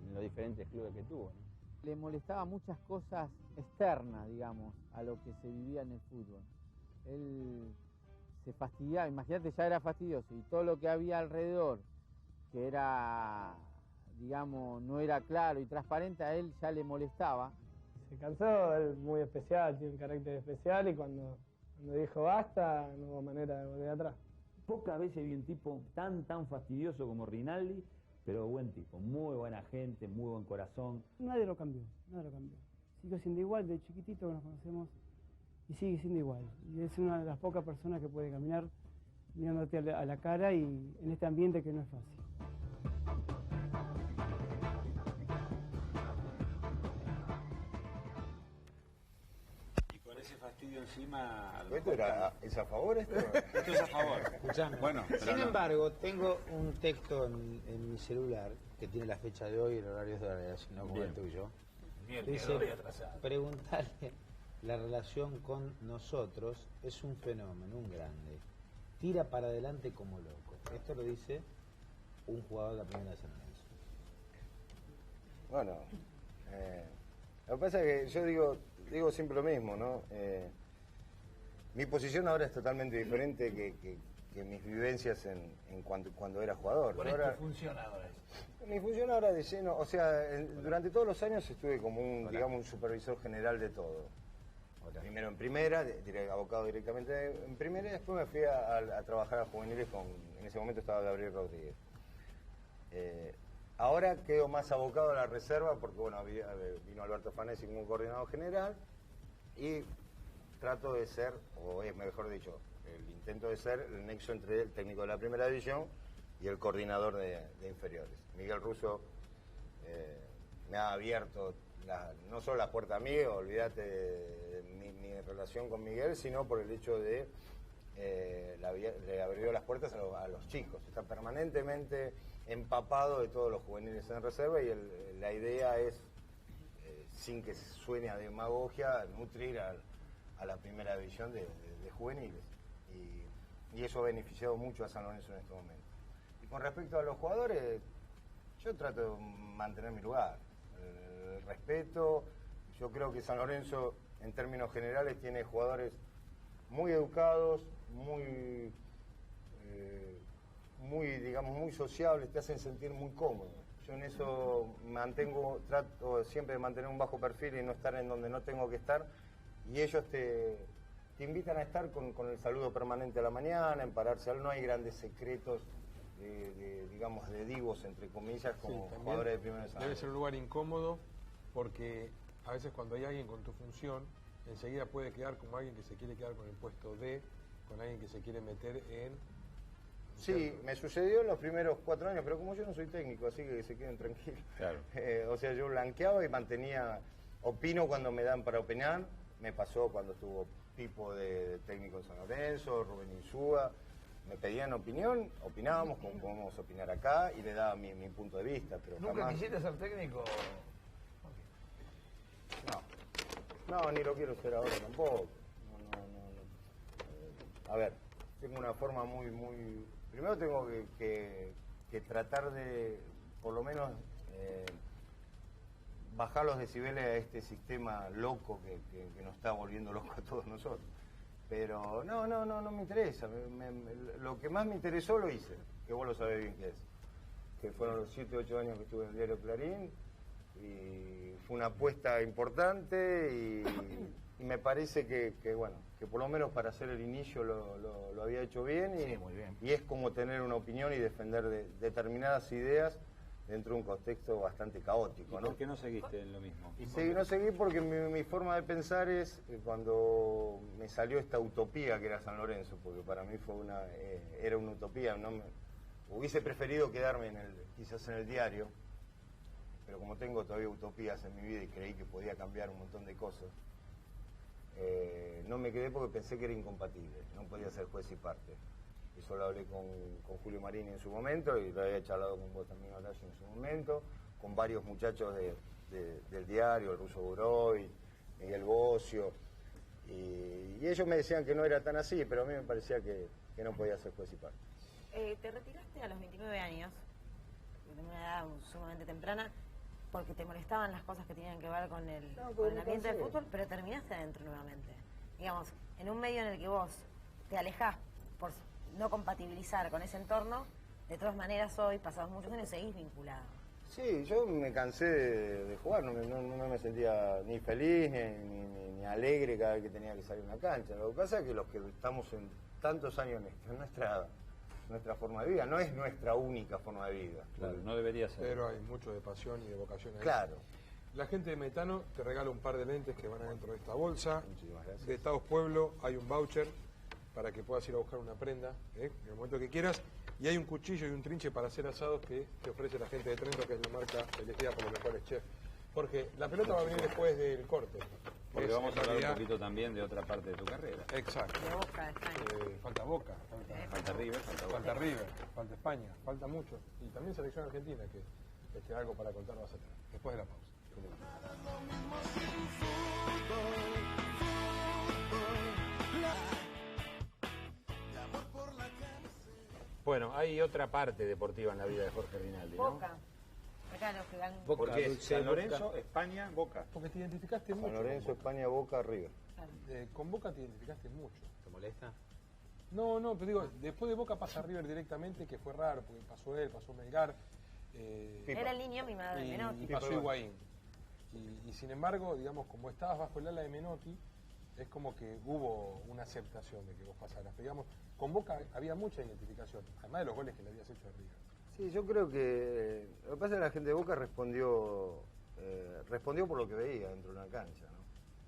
en los diferentes clubes que tuvo, ¿no? Le molestaba muchas cosas externas, digamos, a lo que se vivía en el fútbol. Él se fastidiaba, imagínate, ya era fastidioso, y todo lo que había alrededor, que era, digamos, no era claro y transparente, a él ya le molestaba. Se cansó, él es muy especial, tiene un carácter especial, y cuando dijo basta, no hubo manera de volver atrás. Pocas veces vi un tipo tan fastidioso como Rinaldi, pero buen tipo, muy buena gente, muy buen corazón. Nadie lo cambió, nada lo cambió. Sigo siendo igual, de chiquitito que nos conocemos, y sigue siendo igual. Y es una de las pocas personas que puede caminar mirándote a la cara y en este ambiente que no es fácil. Y con ese fastidio encima... ¿Esto es a favor esto? Esto es a favor. Escuchame. Bueno, sin embargo, tengo un texto en mi celular que tiene la fecha de hoy y el horario de la no como el tuyo. Bien, dice, atrasado. preguntarle la relación con nosotros es un fenómeno, un grande. Tira para adelante como loco. Esto lo dice un jugador de la primera de San Lorenzo. Bueno, lo que pasa es que yo digo siempre lo mismo, ¿no? Mi posición ahora es totalmente diferente que mis vivencias en cuando era jugador. ¿Cuál es tu función ahora? Mi función ahora de lleno, o sea, durante todos los años estuve como un supervisor general de todo. Primero en primera, abocado directamente en primera, y después me fui a trabajar a juveniles en ese momento estaba Gabriel Rodríguez. Ahora quedo más abocado a la reserva porque, bueno, vino Alberto Fanesi como coordinador general y trato de ser, o es mejor dicho, el intento de ser el nexo entre el técnico de la primera división y el coordinador de inferiores. Miguel Russo me ha abierto no solo las puertas a mí, olvídate de mi relación con Miguel, sino por el hecho de le abrió las puertas a los chicos. Está permanentemente empapado de todos los juveniles en reserva y la idea es, sin que suene a demagogia, nutrir a la primera división de juveniles. Y eso ha beneficiado mucho a San Lorenzo en este momento. Y con respecto a los jugadores, yo trato de mantener mi lugar. El respeto, yo creo que San Lorenzo en términos generales tiene jugadores muy educados, muy digamos, muy sociables, te hacen sentir muy cómodo. Yo en eso trato siempre de mantener un bajo perfil y no estar en donde no tengo que estar, y ellos te invitan a estar con el saludo permanente a la mañana, en pararse, no hay grandes secretos digamos, de divos, entre comillas, como jugadores de primera división. Debe ser un lugar incómodo porque a veces cuando hay alguien con tu función, enseguida puede quedar como alguien que se quiere quedar con el puesto D, con alguien que se quiere meter en Sí, me sucedió en los primeros 4 años, pero como yo no soy técnico, así que se queden tranquilos. Claro. O sea, yo blanqueaba y mantenía, opino cuando me dan para opinar. Me pasó cuando estuvo Pipo de técnico en San Lorenzo, Rubén Insúa. Me pedían opinión, opinábamos como podemos opinar acá y le daba mi punto de vista. Pero ¿Nunca jamás... quisiste ser técnico? No, ni lo quiero ser ahora tampoco. A ver, tengo una forma muy... Primero tengo que tratar de, por lo menos, bajar los decibeles a este sistema loco que nos está volviendo locos a todos nosotros. Pero no me interesa. Lo que más me interesó lo hice, que vos lo sabés bien qué es. Que fueron los 7, 8 años que estuve en el diario Clarín, y fue una apuesta importante y me parece que bueno, que por lo menos para hacer el inicio lo había hecho bien y, sí, muy bien. Y es como tener una opinión y defender determinadas ideas dentro de un contexto bastante caótico, ¿Y ¿no? por qué no seguiste en lo mismo? Sí, no seguí porque mi forma de pensar es cuando me salió esta utopía que era San Lorenzo, porque para mí fue era una utopía, hubiese preferido quedarme quizás en el diario, pero como tengo todavía utopías en mi vida y creí que podía cambiar un montón de cosas, no me quedé porque pensé que era incompatible, no podía ser juez y parte. Eso lo hablé con Julio Marini en su momento y lo había charlado con vos también, Horacio, en su momento, con varios muchachos del diario, el Ruso Buroy, Miguel Bocio, y ellos me decían que no era tan así, pero a mí me parecía que no podía ser juez y parte. Te retiraste a los 29 años, en una edad sumamente temprana, porque te molestaban las cosas que tenían que ver con el ambiente del fútbol, pero terminaste adentro nuevamente. Digamos, en un medio en el que vos te alejás por no compatibilizar con ese entorno, de todas maneras hoy, pasados muchos años, seguís vinculado. Sí, yo me cansé de jugar, no me sentía ni feliz ni alegre cada vez que tenía que salir a una cancha. Lo que pasa es que los que estamos en tantos años en nuestra forma de vida, no es nuestra única forma de vida. Claro, no debería ser. Pero hay mucho de pasión y de vocación ahí. Claro. La gente de Metano te regala un par de lentes que van adentro de esta bolsa. Muchísimas gracias. De Estados Pueblo hay un voucher para que puedas ir a buscar una prenda en el momento que quieras. Y hay un cuchillo y un trinche para hacer asados que te ofrece la gente de Trento, que es la marca elegida por los mejores chefs. Jorge, la pelota va a venir después del corte. Porque vamos a hablar un poquito también de otra parte de tu carrera. Exacto. De Boca, de España. Falta Boca, Falta River, falta Boca. falta River, falta España, falta mucho. Y también selección argentina, que algo para contar vas a tener. Después de la pausa. Bueno, hay otra parte deportiva en la vida de Jorge Rinaldi, ¿no? Boca. Acá los que van... Porque es San Lorenzo, España, Boca. Porque te identificaste mucho. San Lorenzo, España, Boca, River. Con Boca te identificaste mucho. ¿Te molesta? No, pero digo, después de Boca pasa River directamente, que fue raro, porque pasó él, pasó Melgar. Era el niño mimado de Menotti. Y pasó Higuaín. Y sin embargo, digamos, como estabas bajo el ala de Menotti, es como que hubo una aceptación de que vos pasaras. Pero digamos, con Boca había mucha identificación, además de los goles que le habías hecho a River. Sí, yo creo que lo que pasa es que la gente de Boca respondió por lo que veía dentro de una cancha, ¿no?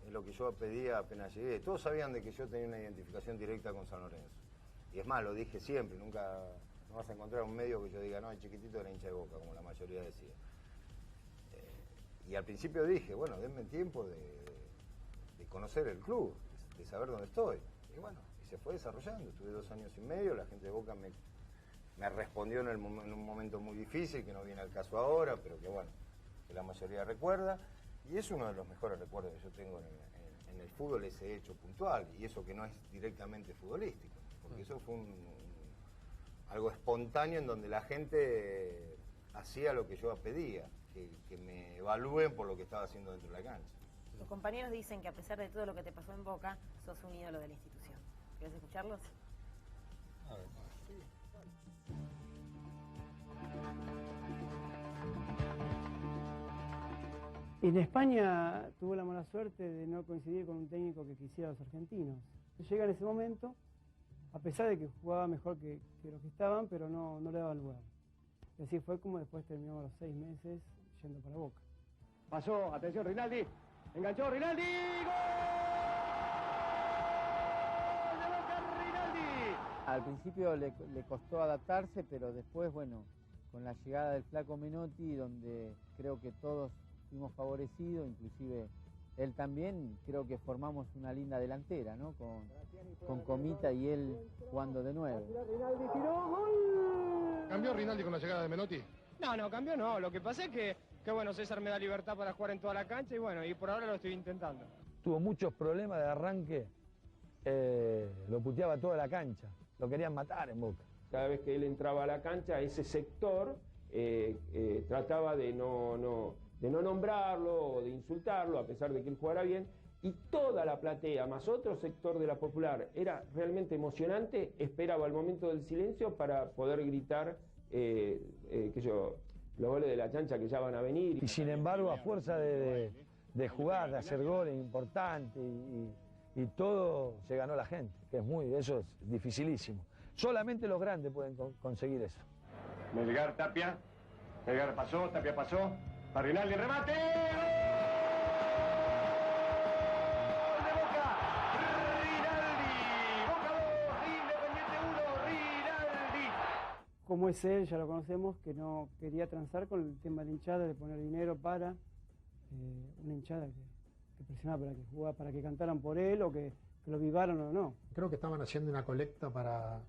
Es lo que yo pedía apenas llegué. Todos sabían de que yo tenía una identificación directa con San Lorenzo. Y es más, lo dije siempre, nunca no vas a encontrar un medio que yo diga, no, el chiquitito era hincha de Boca, como la mayoría decía. Y al principio dije, bueno, denme tiempo de conocer el club, de saber dónde estoy. Y bueno, y se fue desarrollando. Estuve 2 años y medio, la gente de Boca me respondió en un momento muy difícil, que no viene al caso ahora, pero que bueno, que la mayoría recuerda. Y es uno de los mejores recuerdos que yo tengo en el fútbol, ese hecho puntual, y eso que no es directamente futbolístico, porque eso fue algo espontáneo en donde la gente hacía lo que yo pedía, que me evalúen por lo que estaba haciendo dentro de la cancha. Tus compañeros dicen que a pesar de todo lo que te pasó en Boca, sos un ídolo de la institución. ¿Quieres escucharlos? A ver. En España tuvo la mala suerte de no coincidir con un técnico que quisiera a los argentinos. Llega en ese momento, a pesar de que jugaba mejor que los que estaban, pero no le daba lugar. Y así fue como después terminamos los 6 meses yendo para Boca. Pasó, atención Rinaldi, enganchó Rinaldi, ¡gol! ¡De Boca Rinaldi! Al principio le costó adaptarse, pero después, bueno, con la llegada del Flaco Menotti, donde creo que todos fuimos favorecidos, inclusive él también, creo que formamos una linda delantera, ¿no? Con Comita y él jugando de nuevo. ¿Cambió Rinaldi con la llegada de Menotti? No, cambió no. Lo que pasa es que bueno, César me da libertad para jugar en toda la cancha y bueno, y por ahora lo estoy intentando. Tuvo muchos problemas de arranque, lo puteaba toda la cancha, lo querían matar en Boca. Cada vez que él entraba a la cancha, ese sector trataba de no nombrarlo o de insultarlo, a pesar de que él jugara bien, y toda la platea, más otro sector de la popular, era realmente emocionante, esperaba el momento del silencio para poder gritar, los goles de la chancha que ya van a venir. Y sin embargo, a fuerza de jugar, de hacer goles importantes y todo, se ganó la gente, que eso es dificilísimo. Solamente los grandes pueden conseguir eso. Melgar, Tapia. Melgar pasó, Tapia pasó. Para Rinaldi, remate. ¡Gol de Boca! Rinaldi. Boca 2, Independiente 1, Rinaldi. Como es él, ya lo conocemos, que no quería transar con el tema de la hinchada, de poner dinero para una hinchada que presionaba para que jugara, para que cantaran por él o que lo vivaran o no. Creo que estaban haciendo una colecta para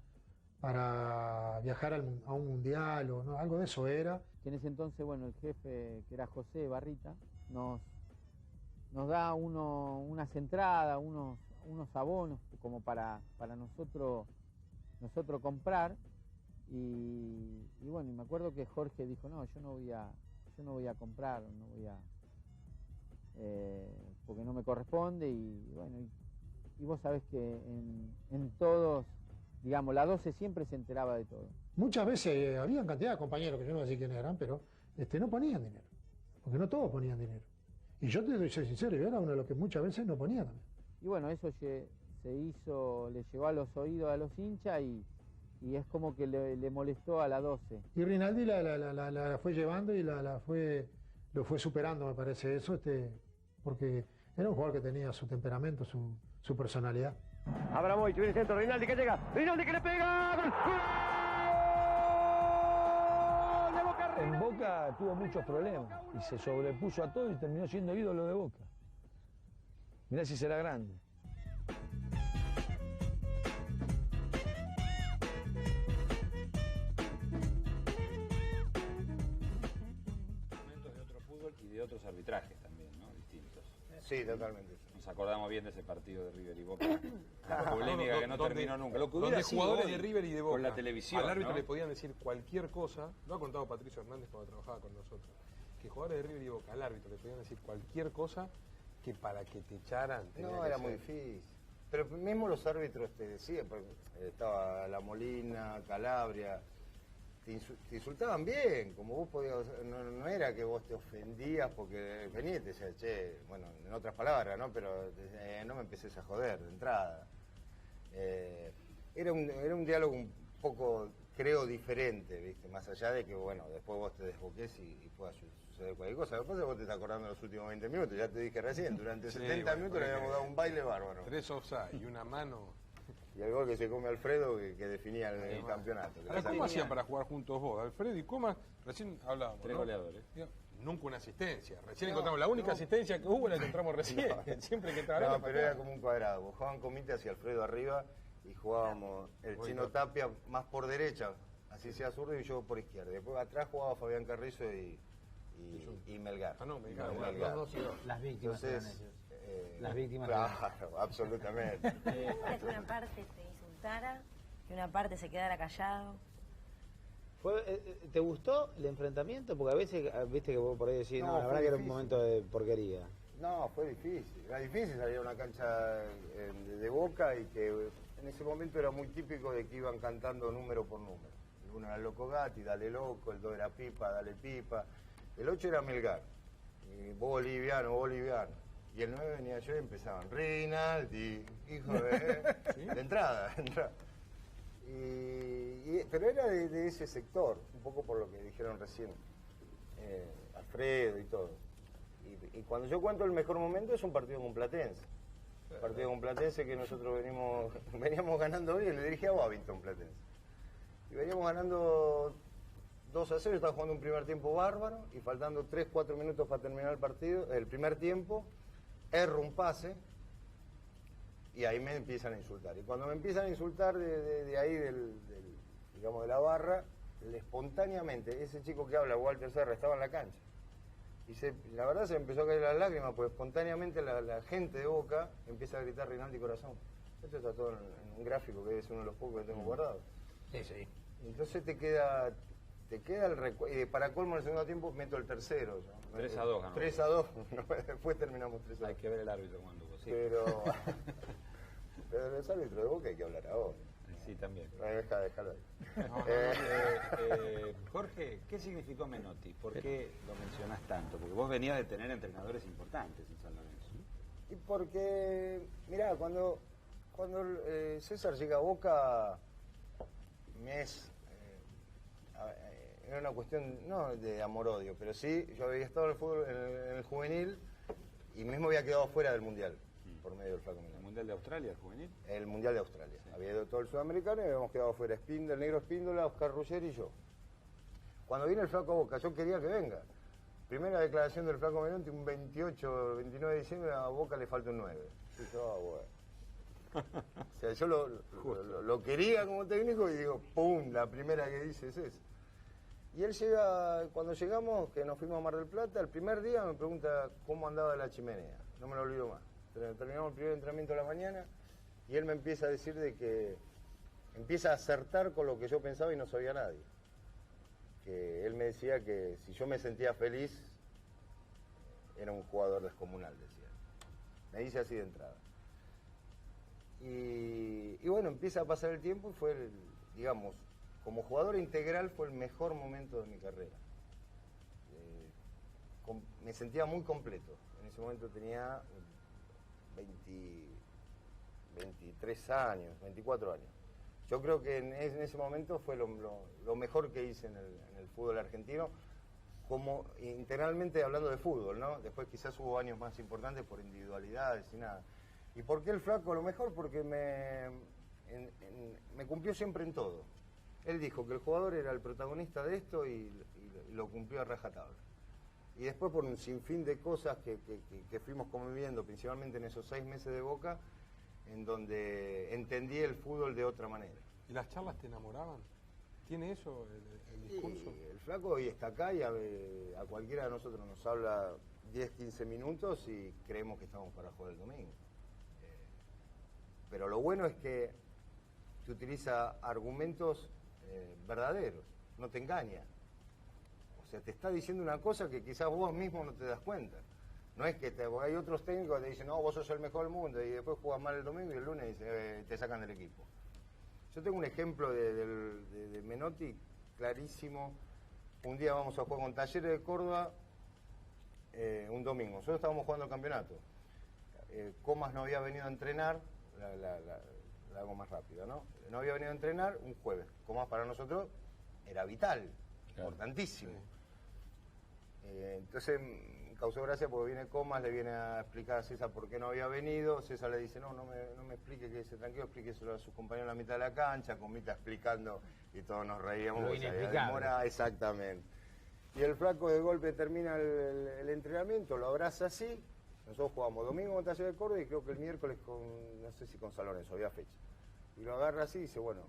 viajar a un mundial o no, algo de eso era. Que en ese entonces, bueno, el jefe, que era José Barrita, nos da unas entradas, unos abonos como para nosotros comprar. Y bueno, y me acuerdo que Jorge dijo, no, yo no voy a comprar, porque no me corresponde. Y bueno, y vos sabés que en todos, digamos, la 12 siempre se enteraba de todo. Muchas veces había cantidad de compañeros, que yo no voy a decir quiénes eran, pero no ponían dinero, porque no todos ponían dinero. Y yo te soy sincero, yo era uno de los que muchas veces no ponía también. Y bueno, eso le llegó a los oídos a los hinchas y es como que le molestó a la 12. Y Rinaldi la fue llevando y lo fue superando, me parece eso, porque era un jugador que tenía su temperamento, su personalidad. Abramovich, viene el centro, Rinaldi que llega, Rinaldi que le pega. ¡Gol! De Boca. En Boca tuvo muchos problemas y se sobrepuso a todo y terminó siendo ídolo de Boca. Mirá si será grande. Momentos de otro fútbol y de otros arbitrajes también, ¿no? Distintos. Sí, totalmente. Nos acordamos bien de ese partido de River y Boca. La polémica que no terminó nunca. Lo que Donde hubiera sido jugadores hoy, de River y de Boca con la televisión, al árbitro, ¿no? le podían decir cualquier cosa. Lo ha contado Patricio Hernández cuando trabajaba con nosotros. Que jugadores de River y Boca al árbitro le podían decir cualquier cosa que para que te echaran. No, era muy difícil. Pero mismo los árbitros te decían, estaba La Molina, Calabria, te insultaban bien, como vos podías, no era que vos te ofendías porque venía y te decía, che, bueno, en otras palabras, ¿no? Pero no me empecés a joder de entrada. Era un diálogo un poco, creo, diferente, ¿viste? Más allá de que, bueno, después vos te desboques y pueda suceder cualquier cosa. Lo que pasa es que vos te estás acordando de los últimos 20 minutos, ya te dije recién, durante 70 minutos le habíamos dado un baile bárbaro. 3 offside y una mano. Y el gol que se come Alfredo que definía el campeonato. Ahora, ¿cómo hacían para jugar juntos vos? Alfredo y Comas, recién hablábamos, 3 ¿no? goleadores. Nunca una asistencia. Recién encontramos la única asistencia que hubo, la encontramos recién. Siempre que entraba. No, pero era como un cuadrado. Jugaban Comita hacia Alfredo arriba y jugábamos el Chino Tapia más por derecha, así sea zurdo, y yo por izquierda. Después atrás jugaba Fabián Carrizo y Melgar. Ah, no, Melgar. Las víctimas. Entonces, las víctimas. Claro, absolutamente. Que una parte te insultara, que una parte se quedara callado. ¿Te gustó el enfrentamiento? Porque a veces, viste que vos por ahí decís, no, la verdad que era un momento de porquería. No, fue difícil. Era difícil salir a una cancha de Boca y que en ese momento era muy típico de que iban cantando número por número. El 1 era el Loco Gatti, dale loco, el 2 era Pipa, dale Pipa. El 8 era Melgar, y boliviano, boliviano. Y el 9 venía yo y empezaban, Rinaldi, hijo de entrada. Pero era de ese sector, un poco por lo que dijeron recién, Alfredo y todo. Y cuando yo cuento el mejor momento es un partido con Platense. Partido con Platense que nosotros veníamos ganando bien, le dirigía a Babington Platense. Y veníamos ganando 2-0, estaba jugando un primer tiempo bárbaro y faltando 3-4 minutos para terminar el partido, el primer tiempo, erro un pase y ahí me empiezan a insultar. Y cuando me empiezan a insultar de ahí, digamos, de la barra, espontáneamente, ese chico que habla, Walter Serra, estaba en la cancha. Y la verdad se me empezó a caer las lágrimas, porque espontáneamente la gente de Boca empieza a gritar Rinaldi Corazón. Esto está todo en un gráfico que es uno de los pocos que tengo guardado. Sí, sí. Entonces te queda el recuerdo. Y para colmo en el segundo tiempo meto el tercero. 3-2 ganó. 3-2. Después terminamos 3-2. Hay que ver el árbitro cuando sí. Pero los árbitros de Boca hay que hablar ahora. Sí, también. Déjalo ahí. Jorge, ¿qué significó Menotti? ¿Por qué lo mencionás tanto? Porque vos venías de tener entrenadores importantes en San Lorenzo. Y porque, mirá, cuando César llega a Boca, era una cuestión, no de amor-odio, pero sí, yo había estado en el fútbol, en el juvenil, y mismo había quedado fuera del Mundial, por medio del Flaco Menotti. ¿El Mundial de Australia, el juvenil? El Mundial de Australia. Sí. Había ido todo el sudamericano y habíamos quedado fuera el negro Espíndola, Oscar Ruggeri y yo. Cuando viene el Flaco a Boca, yo quería que venga. Primera declaración del Flaco Menotti, un 29 de diciembre, a Boca le falta un 9. Y yo, bueno. O sea, yo lo quería como técnico y digo, ¡pum! La primera que dice es esa. Y él llega, cuando llegamos, que nos fuimos a Mar del Plata, el primer día me pregunta cómo andaba la chimenea. No me lo olvido más. Terminamos el primer entrenamiento de la mañana y él me empieza a decir de que empieza a acertar con lo que yo pensaba y no sabía nadie. Que él me decía que si yo me sentía feliz, era un jugador descomunal, decía. Me dice así de entrada. Y bueno, empieza a pasar el tiempo y fue, digamos, como jugador integral fue el mejor momento de mi carrera. Me sentía muy completo. En ese momento tenía 23 años, 24 años. Yo creo que en ese momento fue lo mejor que hice en el fútbol argentino, como integralmente hablando de fútbol, ¿no? Después quizás hubo años más importantes por individualidades y nada. ¿Y por qué el Flaco? Lo mejor porque me cumplió siempre en todo. Él dijo que el jugador era el protagonista de esto y lo cumplió a rajatabla. Y después por un sinfín de cosas que fuimos conviviendo, principalmente en esos 6 meses de Boca, en donde entendí el fútbol de otra manera. ¿Y las charlas te enamoraban? ¿Tiene eso el discurso? Sí, el Flaco hoy está acá y a cualquiera de nosotros nos habla 10, 15 minutos y creemos que estamos para jugar el domingo. Pero lo bueno es que te utiliza argumentos verdaderos, no te engaña. O sea, te está diciendo una cosa que quizás vos mismo no te das cuenta. No es que hay otros técnicos que te dicen, no, vos sos el mejor del mundo, y después jugás mal el domingo y el lunes te sacan del equipo. Yo tengo un ejemplo de Menotti clarísimo. Un día vamos a jugar con Talleres de Córdoba, un domingo. Nosotros estábamos jugando el campeonato. Comas no había venido a entrenar, la hago más rápida, ¿no? No había venido a entrenar un jueves. Comas para nosotros era vital, importantísimo. Entonces causó gracia porque viene Comas, le viene a explicar a César por qué no había venido. César le dice, no me explique, que se tranquilo, explíqueselo a sus compañeros en la mitad de la cancha, con Mita explicando, y todos nos reíamos. Lo inexplicable. Exactamente. Y el Flaco de golpe termina el entrenamiento, lo abraza así. Nosotros jugamos domingo con Talleres de Córdoba y creo que el miércoles no sé si con San Lorenzo, había fecha. Y lo agarra así y dice, bueno,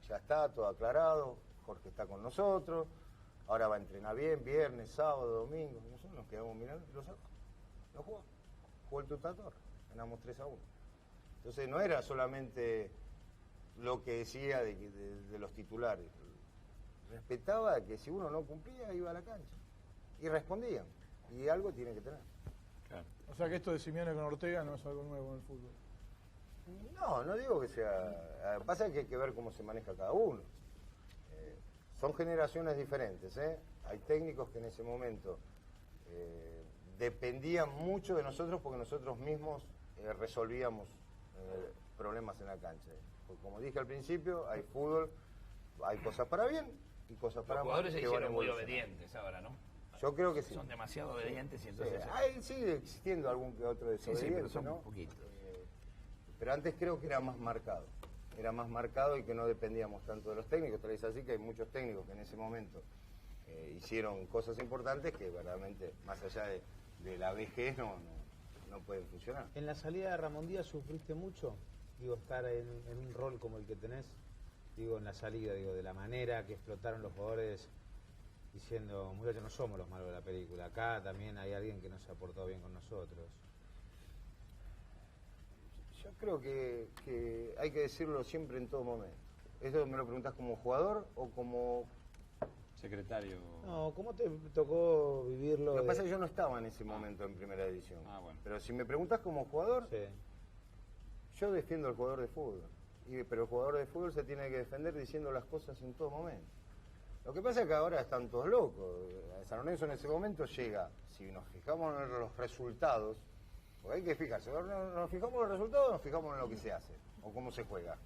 ya está, todo aclarado, Jorge está con nosotros, ahora va a entrenar bien, viernes, sábado, domingo. Y nosotros nos quedamos mirando y lo sacó. Lo jugó. Jugó el Tutator, ganamos 3-1. Entonces no era solamente lo que decía de los titulares. Respetaba que si uno no cumplía, iba a la cancha. Y respondían. Y algo tiene que tener. Claro. O sea que esto de Simeone con Ortega no es algo nuevo en el fútbol. No digo que sea... Pasa que hay que ver cómo se maneja cada uno. Son generaciones diferentes, ¿eh? Hay técnicos que en ese momento dependían mucho de nosotros porque nosotros mismos resolvíamos problemas en la cancha. Porque como dije al principio, hay fútbol, hay cosas para bien y cosas para mal. Los jugadores se hicieron muy obedientes ahora, ¿no? Yo creo que sí. Son demasiado obedientes y entonces... Sigue existiendo algún que otro desobediente, pero son ¿no? un poquito. Pero antes creo que era más marcado. Era más marcado y que no dependíamos tanto de los técnicos. Tal vez así que hay muchos técnicos que en ese momento hicieron cosas importantes que verdaderamente, más allá de la vejez, no pueden funcionar. En la salida de Ramón Díaz sufriste mucho, digo, estar en un rol como el que tenés, digo, en la salida, digo, de la manera que explotaron los jugadores diciendo, muchachos, no somos los malos de la película, acá también hay alguien que no se ha portado bien con nosotros. Yo creo que hay que decirlo siempre en todo momento. ¿Esto me lo preguntás como jugador o como secretario? No, ¿cómo te tocó vivirlo? Lo que pasa es que yo no estaba en ese momento en primera división. Bueno. Pero si me preguntás como jugador, sí. Yo defiendo al jugador de fútbol. Pero el jugador de fútbol se tiene que defender diciendo las cosas en todo momento. Lo que pasa es que ahora están todos locos. San Lorenzo en ese momento llega, si nos fijamos en los resultados, porque hay que fijarse, nos fijamos en los resultados o nos fijamos en lo que se hace o cómo se juega.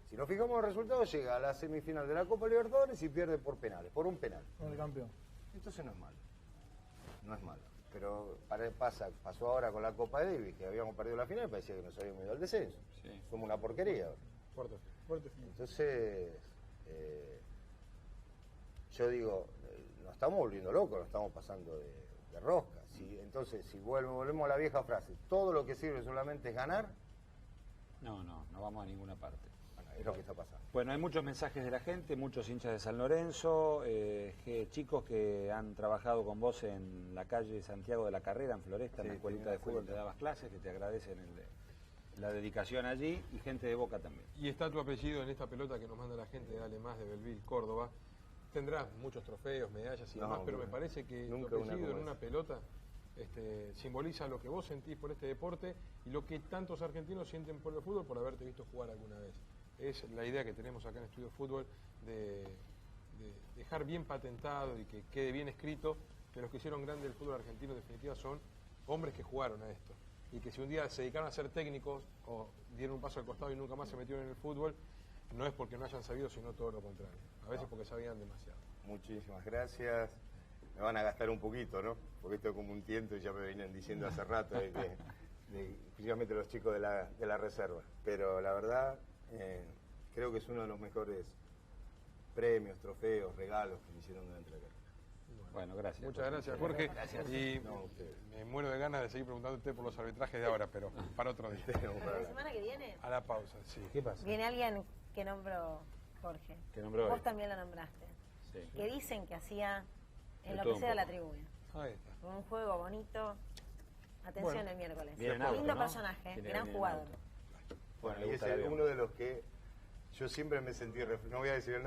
Si nos fijamos en los resultados, llega a la semifinal de la Copa Libertadores y pierde por penales, por un penal. Con el campeón. Entonces no es malo. No es malo. Pero pasó ahora con la Copa Davis, que habíamos perdido la final y parecía que nos habíamos ido al descenso. Sí. Somos una porquería. Fuerte. Entonces, yo digo, nos estamos volviendo locos, nos estamos pasando de rosca. Entonces, si volvemos a la vieja frase, todo lo que sirve solamente es ganar. No vamos a ninguna parte. Bueno, es lo que está pasando. Bueno, hay muchos mensajes de la gente, muchos hinchas de San Lorenzo, chicos que han trabajado con vos en la calle Santiago de la Carrera, en Floresta, en la escuelita de fútbol, te dabas clases, que te agradecen la dedicación allí, y gente de Boca también. Y está tu apellido en esta pelota que nos manda la gente de Dale Más de Belville, Córdoba. Tendrás muchos trofeos, medallas y demás, pero me parece que tu apellido en una pelota simboliza lo que vos sentís por este deporte y lo que tantos argentinos sienten por el fútbol por haberte visto jugar alguna vez. Es la idea que tenemos acá en Estudio Fútbol de dejar bien patentado y que quede bien escrito que los que hicieron grande el fútbol argentino en definitiva son hombres que jugaron a esto y que si un día se dedicaron a ser técnicos o dieron un paso al costado y nunca más se metieron en el fútbol, no es porque no hayan sabido, sino todo lo contrario. A veces porque sabían demasiado. Muchísimas gracias. Me van a gastar un poquito, ¿no? Porque esto es como un tiento y ya me venían diciendo hace rato, principalmente los chicos de la reserva. Pero la verdad, creo que es uno de los mejores premios, trofeos, regalos que me hicieron durante la carrera. Bueno, gracias. Muchas gracias, Jorge. Gracias. Y me muero de ganas de seguir preguntándote por los arbitrajes de ahora, pero para otro día. ¿La semana que viene? A la pausa, sí. ¿Qué pasa? Viene alguien que nombró Jorge. Que nombró Vos él. también la nombraste. Sí. Que dicen que hacía De en lo todo que un sea la poco. tribuna. Ahí está. Un juego bonito. Atención Bueno. el miércoles. Viene en auto, Lindo ¿no? personaje, Tiene que gran venir en jugador. auto. Bueno, Me y gusta ese el es avión. uno de los que yo siempre me sentí, no voy a decir el nombre,